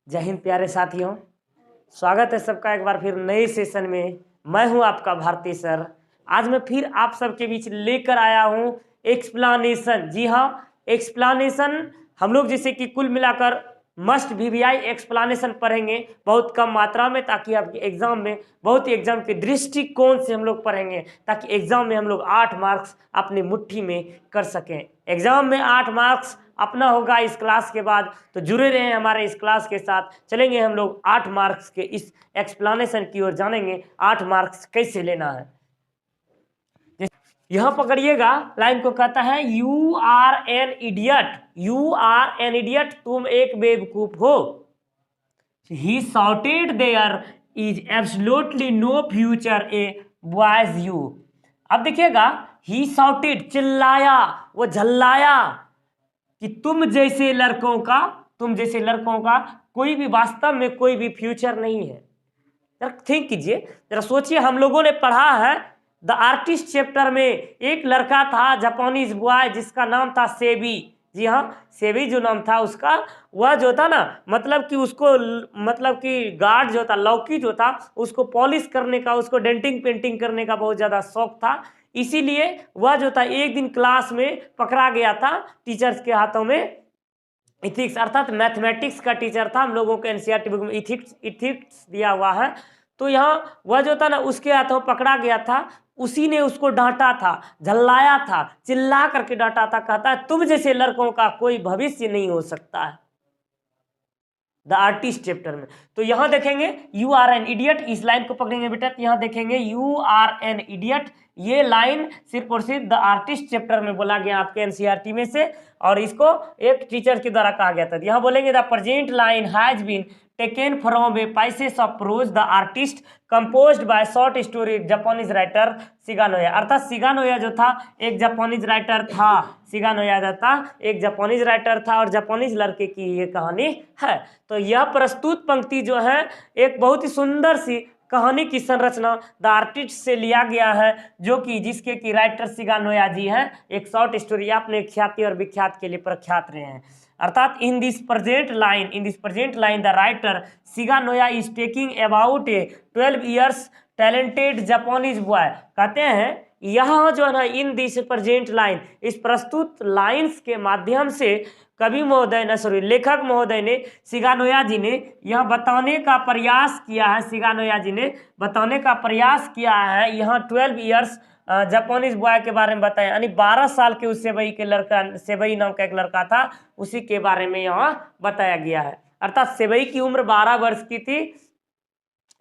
जय हिंद प्यारे साथियों, स्वागत है सबका एक बार फिर नए सेशन में। मैं हूं आपका भारती सर। आज मैं फिर आप सबके बीच लेकर आया हूं एक्सप्लानेशन। जी हाँ, एक्सप्लानेशन हम लोग जैसे कि कुल मिलाकर मस्ट वीवीआई एक्सप्लानेशन पढ़ेंगे बहुत कम मात्रा में, ताकि आपके एग्जाम में बहुत ही एग्जाम के दृष्टिकोण से हम लोग पढ़ेंगे, ताकि एग्जाम में हम लोग 8 मार्क्स अपनी मुट्ठी में कर सकें। एग्जाम में 8 मार्क्स अपना होगा इस क्लास के बाद, तो जुड़े रहे हमारे इस क्लास के साथ। चलेंगे हम लोग 8 मार्क्स के इस एक्सप्लानेशन की ओर, जानेंगे 8 मार्क्स कैसे लेना है। यहां पकड़िएगा, लाइन को कहता है you are an idiot. You are an idiot, तुम एक बेवकूफ हो। ही shouted there is absolutely no future a boys you। अब देखिएगा, ही shouted, चिल्लाया, वो झल्लाया कि तुम जैसे लड़कों का कोई भी वास्तव में कोई भी फ्यूचर नहीं है। जरा थिंक कीजिए, जरा सोचिए। हम लोगों ने पढ़ा है द आर्टिस्ट चैप्टर में, एक लड़का था जापानीज बॉय जिसका नाम था सेबी। जी हाँ, सेबी जो नाम था उसका, वह जो था ना, मतलब कि उसको, मतलब कि गार्ड जो था, लौकी जो था, उसको पॉलिश करने का, उसको डेंटिंग पेंटिंग करने का बहुत ज़्यादा शौक था। इसीलिए वह जो था एक दिन क्लास में पकड़ा गया था टीचर्स के हाथों में। इथिक्स अर्थात मैथमेटिक्स का टीचर था, हम लोगों को एनसीईआरटी बुक में इथिक्स दिया हुआ है। तो यहाँ वह जो था ना, उसके हाथों पकड़ा गया था। उसी ने उसको डांटा था, झल्लाया था, चिल्ला करके डांटा था। कहता है तुम जैसे लड़कों का कोई भविष्य नहीं हो सकता है, द आर्टिस्ट चैप्टर में। तो यहां देखेंगे यू आर एन इडियट, इस लाइन को पकड़ेंगे बेटा, तो यहां देखेंगे यू आर एन इडियट। ये लाइन सिर्फ और सिर्फ द आर्टिस्ट चैप्टर में बोला गया आपके एनसीईआरटी में से, और इसको एक टीचर के द्वारा कहा गया था। यहां बोलेंगे the present line has been taken from a pieces of prose the artist composed by short story Japanese writer Shiganoya. अर्थात शिगानोया जो था एक जापानीज राइटर था। शिगानोया जो था एक जापानीज राइटर था, और जापानीज लड़के की ये कहानी है। तो यह प्रस्तुत पंक्ति जो है एक बहुत ही सुंदर सी कहानी की संरचना द आर्टिस्ट से लिया गया है, जो कि जिसके की राइटर शिगानोया जी हैं। एक शॉर्ट स्टोरी अपने ख्याति और विख्यात के लिए प्रख्यात रहे हैं। अर्थात in this present line the writer Shiganoya is taking about a 12 years talented Japanese boy. कहते हैं यहाँ जो है ना, इन दिस प्रेजेंट लाइन, इस प्रस्तुत लाइन्स के माध्यम से कवि महोदय ने, सॉरी, लेखक महोदय ने, शिगानोया जी ने यह बताने का प्रयास किया है। शिगानोया जी ने बताने का प्रयास किया है यहाँ 12 ईयर्स जापानीज बॉय के बारे में बताया, यानी 12 साल के उस सेबई के लड़का, सेबई नाम का एक लड़का था, उसी के बारे में यहाँ बताया गया है। अर्थात सेबई की उम्र 12 वर्ष की थी,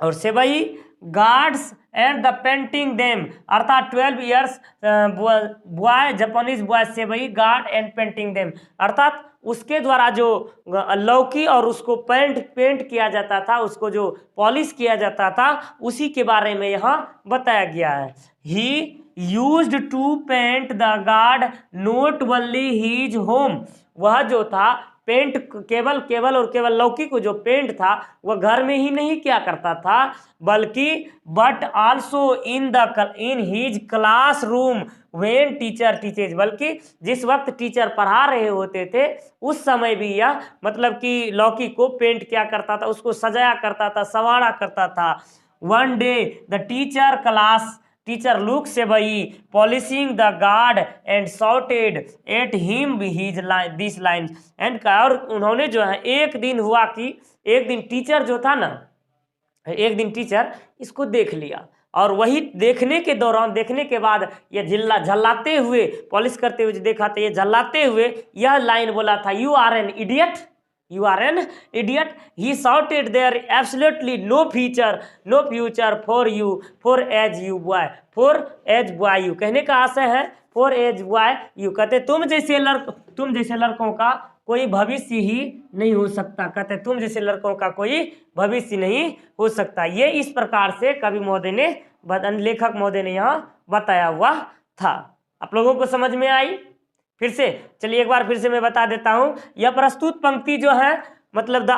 और Seibei gourds and the painting them. अर्थात 12 years boy, Japanese boy Seibei gourd and painting them. अर्थात उसके द्वारा जो लौकी और उसको पेंट किया जाता था, उसको जो पॉलिश किया जाता था, उसी के बारे में यहाँ बताया गया है। He used to paint the guard not only his home. वह जो था पेंट केवल लौकी को जो पेंट था वह घर में ही नहीं किया करता था, बल्कि but also in his classroom when teacher teaches. बल्कि जिस वक्त टीचर पढ़ा रहे होते थे उस समय भी यह, मतलब कि लौकी को पेंट किया करता था, उसको सजाया करता था, संवारा करता था। One day the teacher look Seibei polishing the gourd and shorted at him this line and. और उन्होंने जो है, एक दिन हुआ कि एक दिन टीचर जो था ना, एक दिन टीचर इसको देख लिया, और वही देखने के दौरान, देखने के बाद ये झल्लाते हुए, पॉलिश करते हुए देखा, तो ये झल्लाते हुए यह लाइन बोला था, you are an idiot, you are an idiot। he shouted there absolutely no future for you, for as boy you। कहने का आशय है for as boy you, कहते तुम जैसे लड़कों का कोई भविष्य ही नहीं हो सकता। कहते तुम जैसे लड़कों का कोई भविष्य नहीं हो सकता। ये इस प्रकार से कवि महोदय ने, लेखक महोदय ने यहाँ बताया हुआ था। आप लोगों को समझ में आई? फिर से चलिए एक बार फिर से मैं बता देता हूं। यह प्रस्तुत पंक्ति जो है मतलब द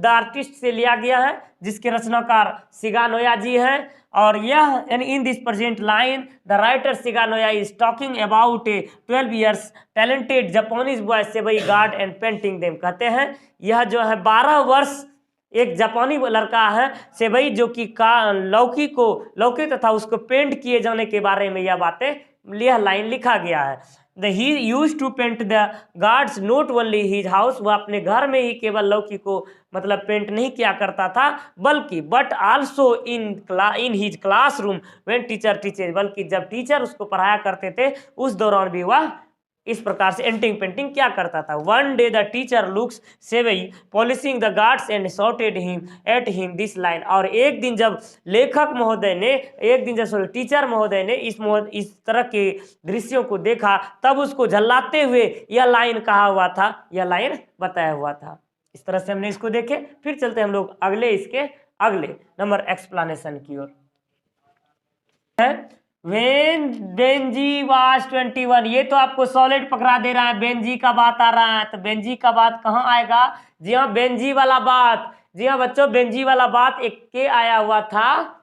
आर्टिस्ट से लिया गया है, जिसके रचनाकार शिगानोया जी हैं। और यह in this present line the writer Shiganoya is talking about a 12 years talented Japanese boy Seibei gourd and painting them. कहते हैं यह जो है 12 वर्ष एक जापानी लड़का है सेबई, जो कि लौकी तथा उसको पेंट किए जाने के बारे में यह लाइन लिखा गया है। He use to paint the gourds not only his house, वह अपने घर में ही केवल लौकी को मतलब पेंट नहीं किया करता था, बल्कि but also in his classroom when teacher teaches, बल्कि जब टीचर उसको पढ़ाया करते थे उस दौरान भी वह इस प्रकार से एंटिंग पेंटिंग क्या करता था। One day the teacher looks sevai polishing the guards and shotted him at him this line, और एक दिन जब टीचर महोदय ने इस तरह के दृश्यों को देखा, तब उसको झल्लाते हुए यह लाइन कहा हुआ था, यह लाइन बताया हुआ था। इस तरह से हमने इसको देखे। फिर चलते हम लोग अगले नंबर एक्सप्लेनेशन की ओर है। When बेंजी was 21, ये तो आपको सॉलिड पकड़ा दे रहा है, बेंजी का बात आ रहा है, तो बेंजी का बात कहाँ आएगा? जी हाँ, बेंजी वाला बात, जी हाँ बच्चों, बेंजी वाला बात एक के आया हुआ था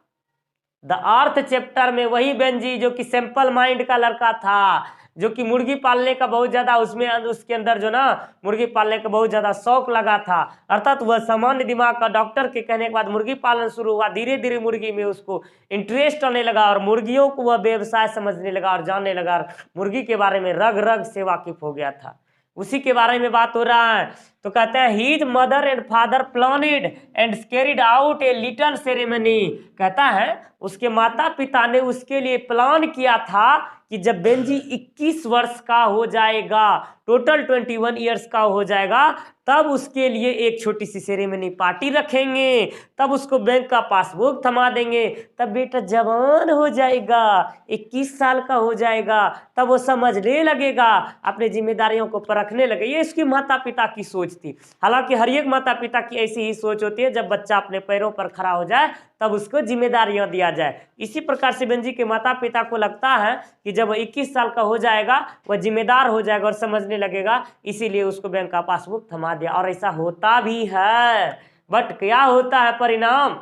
द अर्थ चैप्टर में। वही बेंजी जो कि सिंपल माइंड का लड़का था, जो कि मुर्गी पालने का बहुत ज्यादा उसके अंदर जो ना मुर्गी पालने का बहुत ज्यादा शौक लगा था, अर्थात वह सामान्य दिमाग का डॉक्टर के कहने के बाद मुर्गी पालन शुरू हुआ। धीरे धीरे मुर्गी में उसको इंटरेस्ट आने लगा और मुर्गियों को वह व्यवसाय समझने लगा और जानने लगा, और मुर्गी के बारे में रग रग से वाकिफ हो गया था। उसी के बारे में बात हो रहा है। तो कहते हैं his mother and father planned and carried out a little ceremony. कहता है उसके माता पिता ने उसके लिए प्लान किया था कि जब बेंजी 21 वर्ष का हो जाएगा, टोटल 21 ईयर्स का हो जाएगा, तब उसके लिए एक छोटी सी सेरेमनी पार्टी रखेंगे, तब उसको बैंक का पासबुक थमा देंगे, तब बेटा जवान हो जाएगा, 21 साल का हो जाएगा, तब वो समझने लगेगा, अपने जिम्मेदारियों को परखने लगे। ये इसकी माता पिता की सोच थी। हालांकि हर एक माता पिता की ऐसी ही सोच होती है, जब बच्चा अपने पैरों पर खड़ा हो जाए तब उसको जिम्मेदारियां दिया जाए। इसी प्रकार से बेंजी के माता पिता को लगता है कि जब 21 साल का हो जाएगा वह जिम्मेदार हो जाएगा और समझने लगेगा, इसीलिए उसको बैंक का पासबुक थमा दिया। और ऐसा होता भी है, बट क्या होता है परिणाम?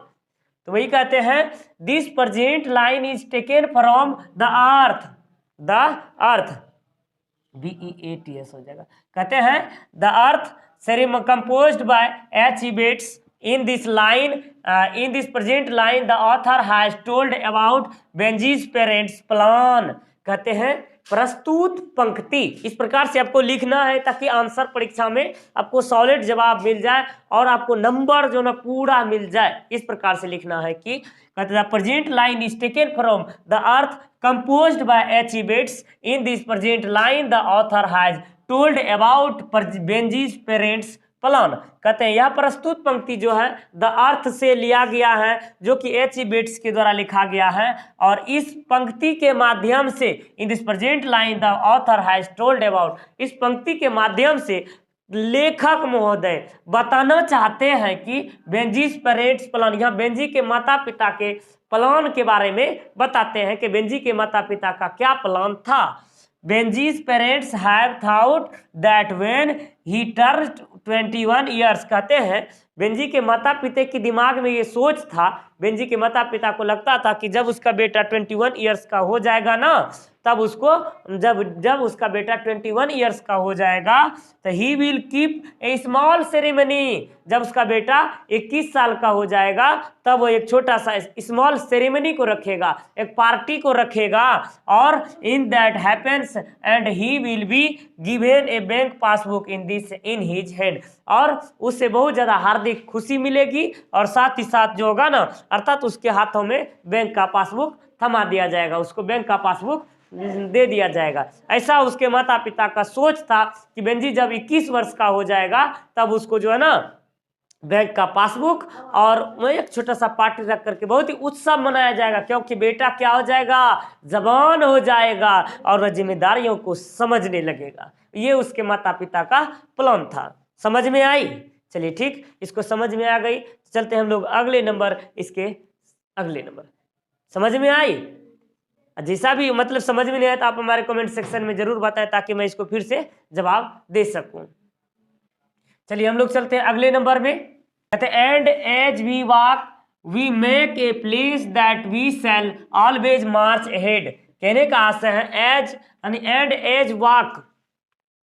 तो वही कहते हैं this present line is taken from the earth BEATS हो जाएगा। कहते हैं the earth composed by H. Bates. In this present line, the author has told about Benji's parents' plan. कहते हैं प्रस्तुत पंक्ति इस प्रकार से आपको लिखना है ताकि आंसर परीक्षा में आपको सॉलिड जवाब मिल जाए और आपको नंबर जो ना पूरा मिल जाए। इस प्रकार से लिखना है कि कहते हैं present line is taken from the earth composed by H. Bates. In this present line, the author has told about Benji's parents' plan. कहते हैं यह प्रस्तुत पंक्ति जो है द अर्थ से लिया गया है, जो कि H. बेट्स के द्वारा लिखा गया है, और इस पंक्ति के माध्यम से इन this present line the author has told about, इस पंक्ति के माध्यम से लेखक महोदय बताना चाहते हैं कि बेंजीज पेरेंट्स प्लान, यहाँ बेंजी के माता पिता के प्लान के बारे में बताते हैं कि बेंजी के माता पिता का क्या प्लान था। Benji's parents have thought that when he turned 21 years, कहते हैं बेंजी के माता पिता के दिमाग में ये सोच था, बेंजी के माता पिता को लगता था कि जब उसका बेटा 21 ईयर्स का हो जाएगा ना, तब उसको जब उसका बेटा 21 ईयर्स का हो जाएगा तो he will keep a small ceremony. जब उसका बेटा 21 साल का हो जाएगा तब वो एक छोटा सा स्मॉल सेरेमनी को रखेगा, एक पार्टी को रखेगा, और in that happens and he will be given A bank passbook in his hand, और उससे बहुत ज़्यादा हार्दिक खुशी मिलेगी, और साथ ही साथ जो होगा ना, अर्थात उसके हाथों में बैंक का पासबुक थमा दिया जाएगा, उसको बैंक का पासबुक दे दिया जाएगा। ऐसा उसके माता पिता का सोच था कि बेंजी जब 21 वर्ष का हो जाएगा तब उसको जो है ना बैंक का पासबुक और एक छोटा सा पार्टी रख करके बहुत ही उत्सव मनाया जाएगा, क्योंकि बेटा क्या हो जाएगा, जवान हो जाएगा और वह जिम्मेदारियों को समझने लगेगा। ये उसके माता पिता का प्लान था। समझ में आई? चलिए ठीक, इसको समझ में आ गई। चलते हम लोग अगले नंबर, इसके अगले नंबर। समझ में आई? जैसा भी मतलब समझ में नहीं आया तो आप हमारे कमेंट सेक्शन में जरूर बताएं, ताकि मैं इसको फिर से जवाब दे सकूं। चलिए हम लोग चलते हैं अगले नंबर में। कहते हैं and as we walk we make a place that we shall always march ahead. कहने का आशय है एज यानी एंड एज वॉक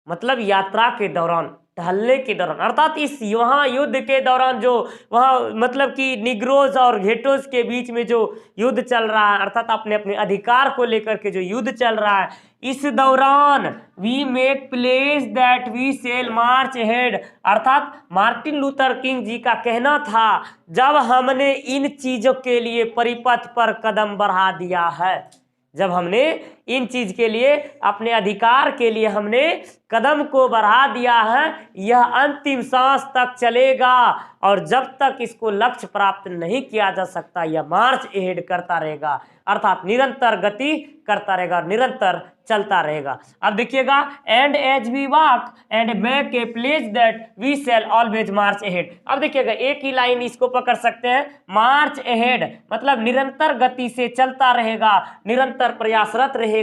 मतलब यात्रा के दौरान, टहलने के दौरान, अर्थात इस वहाँ युद्ध के दौरान जो वहाँ मतलब कि निग्रोज और घेटोज के बीच में जो युद्ध चल रहा है, अर्थात अपने अपने अधिकार को लेकर के जो युद्ध चल रहा है, इस दौरान we make place that we sell march head, अर्थात मार्टिन लूथर किंग जी का कहना था जब हमने इन चीजों के लिए परिपथ पर कदम बढ़ा दिया है, जब हमने इन चीज के लिए अपने अधिकार के लिए हमने कदम को बढ़ा दिया है, यह अंतिम सांस तक चलेगा और जब तक इसको लक्ष्य प्राप्त नहीं किया जा सकता यह मार्च एहेड करता रहेगा, अर्थात निरंतर गति करता रहेगा और निरंतर चलता रहेगा। अब देखिएगा and as we walk and make a place that we shall always march ahead. अब देखिएगा एक ही लाइन इसको पकड़ सकते हैं, मार्च अहेड मतलब निरंतर गति से चलता रहेगा, निरंतर प्रयासरत रहेगा।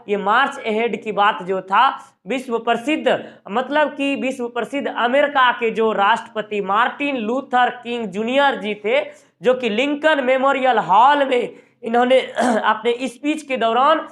ये मार्च अहेड की बात जो था विश्व प्रसिद्ध मतलब कि विश्व प्रसिद्ध अमेरिका के जो राष्ट्रपति मार्टिन लूथर किंग जूनियर जी थे, जो कि लिंकन मेमोरियल हॉल में इन्होंने अपने स्पीच के दौरान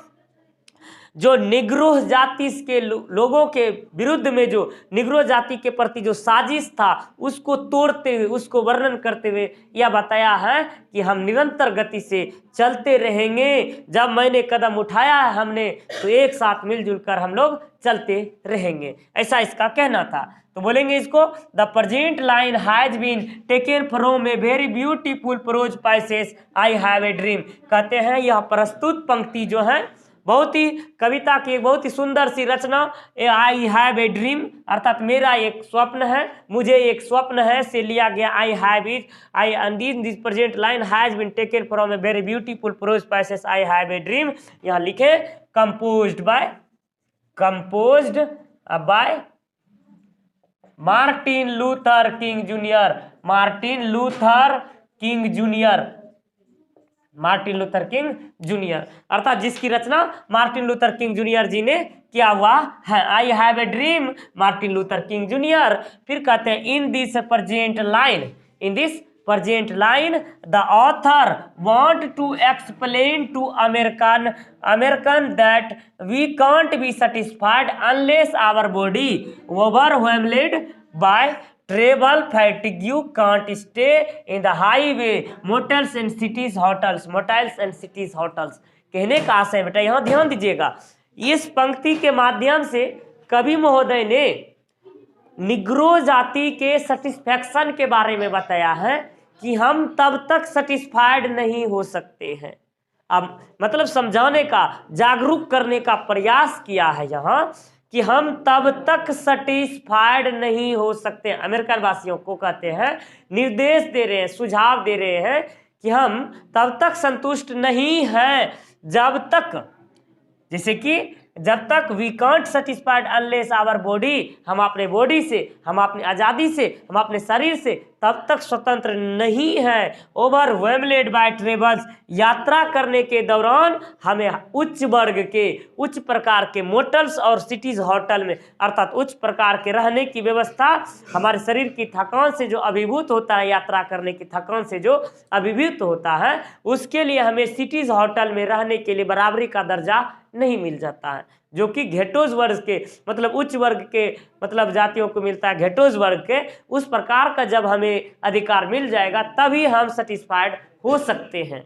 जो निग्रो जाति के लोगों के विरुद्ध में जो निग्रो जाति के प्रति जो साजिश था उसको तोड़ते हुए, उसको वर्णन करते हुए यह बताया है कि हम निरंतर गति से चलते रहेंगे, जब मैंने कदम उठाया है हमने तो एक साथ मिलजुल कर हम लोग चलते रहेंगे, ऐसा इसका कहना था। तो बोलेंगे इसको the present line has been taken from a very beautiful prose passage I have a dream. कहते हैं यह प्रस्तुत पंक्ति जो है बहुत ही कविता की एक बहुत ही सुंदर सी रचना आई हैव ए ड्रीम, अर्थात मेरा एक स्वप्न है, मुझे एक स्वप्न है से लिया गया I have it I and this present line has been taken from a very beautiful prose passage I have a dream. यहाँ लिखे composed by Martin Luther King junior, Martin Luther King junior, अर्थात जिसकी रचना Martin Luther King junior ji ने किया हुआ है। I have a dream Martin Luther King junior. फिर कहते हैं in this present line the author want to explain to American that we can't be satisfied unless our body overwhelmed by travel fatigue can't stay in the highway motels and cities hotels. कहने का आशय बेटा यहाँ ध्यान दीजिएगा, इस पंक्ति के माध्यम से कवि महोदय ने निग्रो जाति के सेटिस्फैक्शन के बारे में बताया है कि हम तब तक सेटिस्फाइड नहीं हो सकते हैं। अब मतलब समझाने का, जागरूक करने का प्रयास किया है यहाँ कि हम तब तक सेटिस्फाइड नहीं हो सकते। अमेरिकन वासियों को कहते हैं, निर्देश दे रहे हैं, सुझाव दे रहे हैं कि हम तब तक संतुष्ट नहीं हैं जब तक, जैसे कि जब तक we can't satisfied unless our body, हम अपने बॉडी से, हम अपनी आज़ादी से, हम अपने शरीर से तब तक स्वतंत्र नहीं है। ओवरवेल्म्ड बाय ट्रेवल्स, यात्रा करने के दौरान हमें उच्च प्रकार के मोटल्स और सिटीज होटल में, अर्थात उच्च प्रकार के रहने की व्यवस्था, हमारे शरीर की थकान से जो अभिभूत होता है, यात्रा करने की थकान से जो अभिभूत होता है, उसके लिए हमें सिटीज होटल में रहने के लिए बराबरी का दर्जा नहीं मिल जाता है, जो कि घेटोज वर्ग के मतलब उच्च वर्ग के मतलब जातियों को मिलता है, घेटोज वर्ग के। उस प्रकार का जब हमें अधिकार मिल जाएगा तभी हम सेटिस्फाइड हो सकते हैं।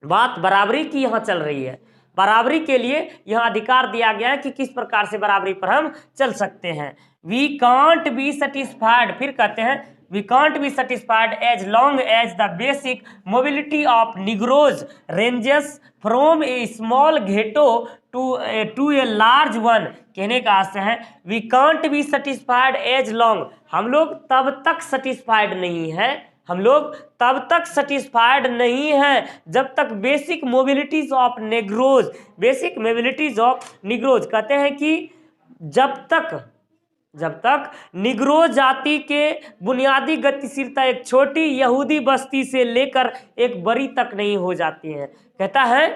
बात बराबरी की यहाँ चल रही है, बराबरी के लिए यहाँ अधिकार दिया गया है कि किस प्रकार से बराबरी पर हम चल सकते हैं। वी कांट बी सेटिस्फाइड, फिर कहते हैं we can't be satisfied as long as the basic mobility of Negroes ranges from a small ghetto to a large one। कहने का आशय है we can't be satisfied as long, हम लोग तब तक सेटिस्फाइड नहीं है, हम लोग तब तक सेटिस्फाइड नहीं हैं जब तक बेसिक मोबिलिटीज ऑफ निग्रोज कहते हैं कि जब तक निग्रो जाति के बुनियादी गतिशीलता एक छोटी यहूदी बस्ती से लेकर एक बड़ी तक नहीं हो जाती है। कहता है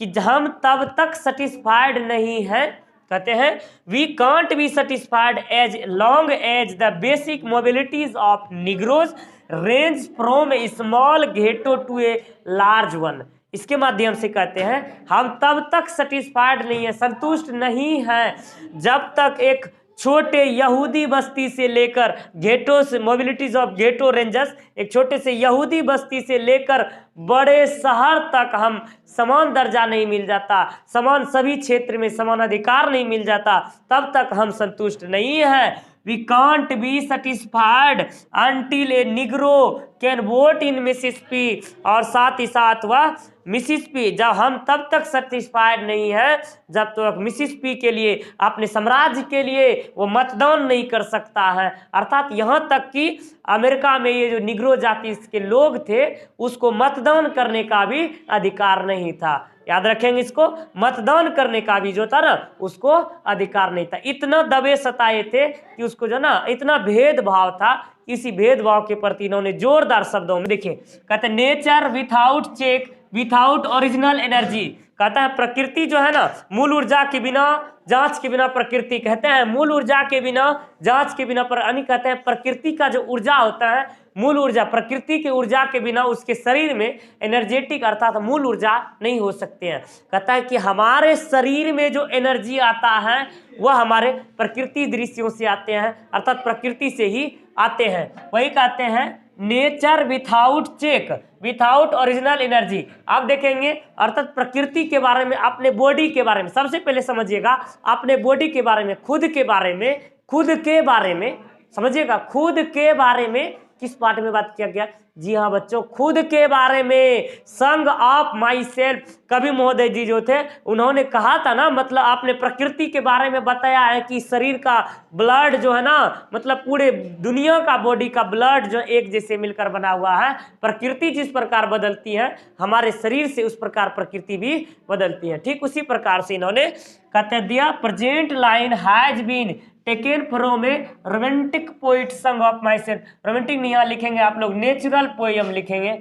कि हम तब तक सेटिस्फाइड नहीं हैं कहते हैं we can't be satisfied as long as the basic mobilities of Negroes range from a small ghetto to a large one. इसके माध्यम से कहते हैं हम तब तक सेटिस्फाइड नहीं है, संतुष्ट नहीं है, जब तक एक छोटे यहूदी बस्ती से लेकर घेटो से मोबिलिटीज ऑफ घेटो रेंजर्स, एक छोटे से यहूदी बस्ती से लेकर बड़े शहर तक हम समान दर्जा नहीं मिल जाता, समान सभी क्षेत्र में समान अधिकार नहीं मिल जाता, तब तक हम संतुष्ट नहीं है। We can't be satisfied until a Negro can vote in Mississippi, और साथ ही साथ वह मिसिसिपी, जब हम तब तक सेटिस्फाइड नहीं है जब तक मिसिसिपी के लिए, अपने साम्राज्य के लिए वो मतदान नहीं कर सकता है। अर्थात यहाँ तक कि अमेरिका में ये जो निग्रो जाति के लोग थे उसको मतदान करने का भी अधिकार नहीं था। याद रखेंगे इसको, मतदान करने का भी जो था ना उसको अधिकार नहीं था। इतना दबे सताए थे कि उसको जो ना इतना भेदभाव था, इसी भेदभाव के प्रति इन्होंने जोरदार शब्दों में देखिए कहते nature without check without original energy, कहता है प्रकृति जो है ना मूल ऊर्जा के बिना जांच के बिना प्रकृति, कहते हैं मूल ऊर्जा के बिना जांच के बिना यानी कहते हैं प्रकृति का जो ऊर्जा होता है मूल ऊर्जा, प्रकृति की ऊर्जा के बिना उसके शरीर में एनर्जेटिक अर्थात मूल ऊर्जा नहीं हो सकते हैं। कहता है कि हमारे शरीर में जो एनर्जी आता है वह हमारे प्रकृति दृश्यों से आते हैं, अर्थात प्रकृति से ही आते हैं। वही कहते हैं nature without check without original energy. आप देखेंगे अर्थात प्रकृति के बारे में, अपने बॉडी के बारे में सबसे पहले समझिएगा, अपने बॉडी के बारे में, खुद के बारे में समझिएगा, खुद के बारे में किस पार्ट में बात किया गया? जी हाँ बच्चों, खुद के बारे में। संग ऑफ माई सेल्फ, कवि महोदय जी जो थे उन्होंने कहा था ना, मतलब आपने प्रकृति के बारे में बताया है कि शरीर का ब्लड जो है ना, मतलब पूरे दुनिया का बॉडी का ब्लड जो एक जैसे मिलकर बना हुआ है, प्रकृति जिस प्रकार बदलती है हमारे शरीर से उस प्रकार प्रकृति भी बदलती है। ठीक उसी प्रकार से इन्होंने कहते दिया present line has been taken from a romantic poet song of myself. Romantic नहीं यहाँ लिखेंगे आप लोग, नेचुरल पोयम लिखेंगे,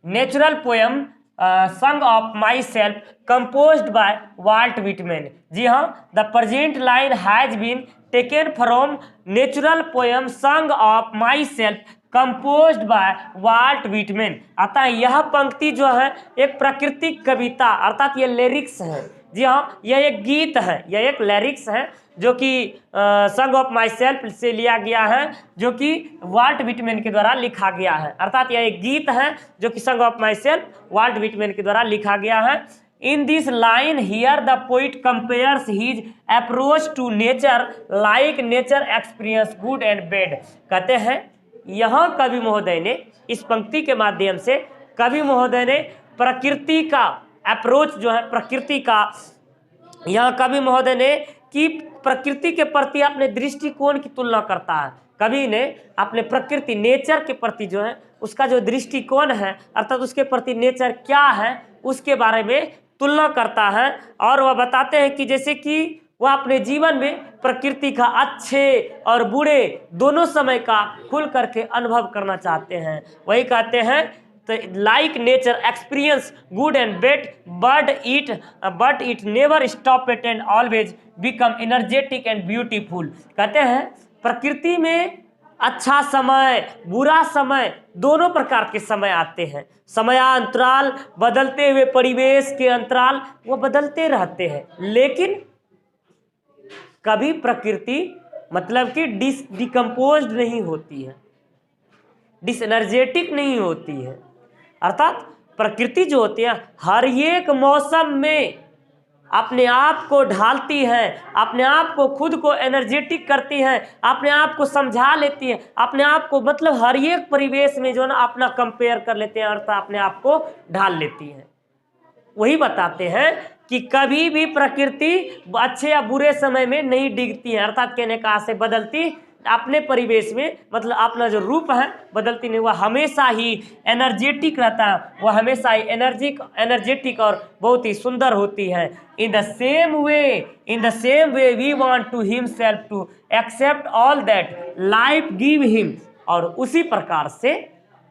natural poem song of myself composed by Walt Whitman. जी हाँ, the present line has been taken from natural poem song of myself composed by Walt Whitman. अतः यह पंक्ति जो है एक प्राकृतिक कविता अर्थात ये लिरिक्स है। जी हाँ, यह एक गीत है, यह एक लिरिक्स है जो कि संग ऑफ माई सेल्फ से लिया गया है, जो कि वाल्ट विटमैन के द्वारा लिखा गया है। अर्थात यह एक गीत है जो कि song of myself Walt Whitman के द्वारा लिखा गया है। In this line here the poet compares his approach to nature like nature experience good and bad. कहते हैं यहाँ कवि महोदय ने इस पंक्ति के माध्यम से कवि महोदय ने प्रकृति का अप्रोच जो है, प्रकृति का यहाँ कवि महोदय ने कि प्रकृति के प्रति अपने दृष्टिकोण की तुलना करता है। कवि ने अपने प्रकृति नेचर के प्रति जो है उसका जो दृष्टिकोण है अर्थात उसके प्रति नेचर क्या है उसके बारे में तुलना करता है, और वह बताते हैं कि जैसे कि वह अपने जीवन में प्रकृति का अच्छे और बुरे दोनों समय का खुल करके अनुभव करना चाहते हैं। वही कहते हैं like nature experience good and bad but it never stop it and always become energetic and beautiful. कहते हैं प्रकृति में अच्छा समय बुरा समय दोनों प्रकार के समय आते हैं। समयांतराल बदलते हुए परिवेश के अंतराल वो बदलते रहते हैं, लेकिन कभी प्रकृति मतलब कि डिकम्पोज्ड नहीं होती है, डिसएनर्जेटिक नहीं होती है। अर्थात प्रकृति जो होती है हर एक मौसम में अपने आप को ढालती है, अपने आप को खुद को एनर्जेटिक करती है, अपने आप को समझा लेती है, अपने आप को मतलब हर एक परिवेश में जो है ना अपना कंपेयर कर लेते हैं अर्थात अपने आप को ढाल लेती है। वही बताते हैं कि कभी भी प्रकृति अच्छे या बुरे समय में नहीं डिगती है, अर्थात कहने का से बदलती अपने परिवेश में मतलब अपना जो रूप है बदलती नहीं, वह हमेशा ही एनर्जेटिक रहता है, वह हमेशा ही एनर्जेटिक और बहुत ही सुंदर होती है। In the same way we want to himself to accept all that life give him. और उसी प्रकार से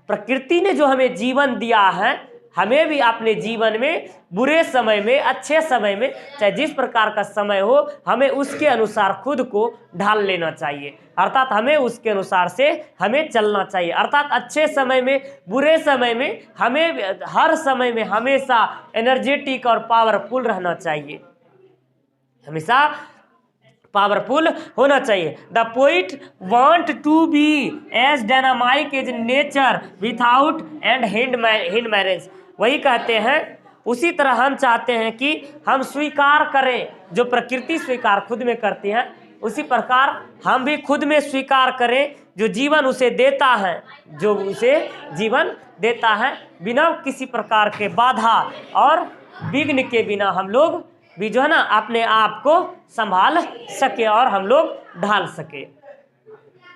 प्रकृति ने जो हमें जीवन दिया है हमें भी अपने जीवन में बुरे समय में, अच्छे समय में, चाहे जिस प्रकार का समय हो, हमें उसके अनुसार खुद को ढाल लेना चाहिए। अर्थात हमें उसके अनुसार से हमें चलना चाहिए। अर्थात अच्छे समय में, बुरे समय में, हमें हर समय में हमेशा एनर्जेटिक और पावरफुल रहना चाहिए, हमेशा पावरफुल होना चाहिए। The poet want to be as dynamic as nature without end hind marriage. वही कहते हैं, उसी तरह हम चाहते हैं कि हम स्वीकार करें, जो प्रकृति स्वीकार खुद में करती है, उसी प्रकार हम भी खुद में स्वीकार करें जो जीवन उसे देता है, जो उसे जीवन देता है, बिना किसी प्रकार के बाधा और विघ्न के बिना हम लोग भी जो है ना अपने आप को संभाल सके और हम लोग ढाल सके।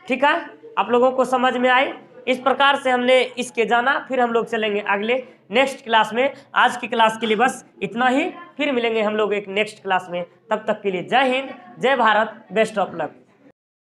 ठीक है, आप लोगों को समझ में आए? इस प्रकार से हमने इसके जाना, फिर हम लोग चलेंगे अगले नेक्स्ट क्लास में। आज की क्लास के लिए बस इतना ही, फिर मिलेंगे हम लोग एक नेक्स्ट क्लास में। तब तक के लिए जय हिंद, जय भारत, बेस्ट ऑफ लक।